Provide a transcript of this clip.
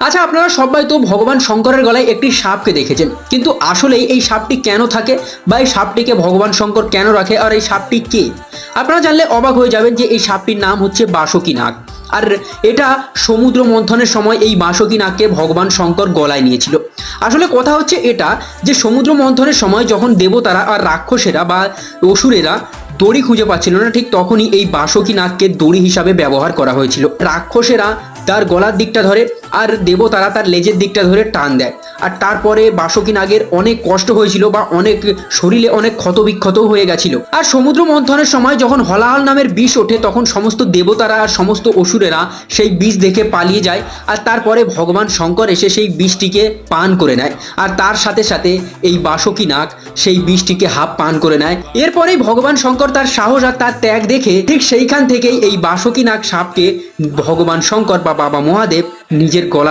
আচ্ছা, আপনারা সবাই তো ভগবান শঙ্করের গলায় একটি সাপকে দেখেছেন, কিন্তু আসলেই এই সাপটি কেন থাকে বা এই সাপটিকে ভগবান শঙ্কর কেন রাখে আর এই সাপটি কে? আপনারা জানলে অবাক হয়ে যাবেন যে এই সাপটির নাম হচ্ছে বাসুকী নাগ। আর এটা সমুদ্র মন্থনের সময় এই বাসুকী নাগকে ভগবান শঙ্কর গলায় নিয়েছিল। আসলে কথা হচ্ছে এটা যে সমুদ্র মন্থনের সময় যখন দেবতারা আর রাক্ষসেরা বা অসুরেরা দড়ি খুঁজে পাচ্ছিল না, ঠিক তখনই এই বাসুকী নাগকে দড়ি হিসাবে ব্যবহার করা হয়েছিল। রাক্ষসেরা তার গলার দিকটা ধরে আর দেবতারা তার লেজের দিকটা ধরে টান দেয়। আর তারপরে বাসুকী নাগের অনেক কষ্ট হয়েছিল বা অনেক শরীরে অনেক ক্ষতবিক্ষত হয়ে গেছিল। আর সমুদ্র মন্থনের সময় যখন হলাহল নামের বিষ ওঠে, তখন সমস্ত দেবতারা আর সমস্ত অসুরেরা সেই বিষ দেখে পালিয়ে যায়। আর তারপরে ভগবান শঙ্কর এসে সেই বিষটিকে পান করে নেয়, আর তার সাথে সাথে এই বাসুকী নাগ সেই বিষটিকে হাফ পান করে নেয়। এরপরেই ভগবান শঙ্কর তার সাহস আর তার ত্যাগ দেখে ঠিক সেইখান থেকেই এই বাসুকী নাগ সাপকে ভগবান শঙ্কর বা বাবা মহাদেব নিজের গলার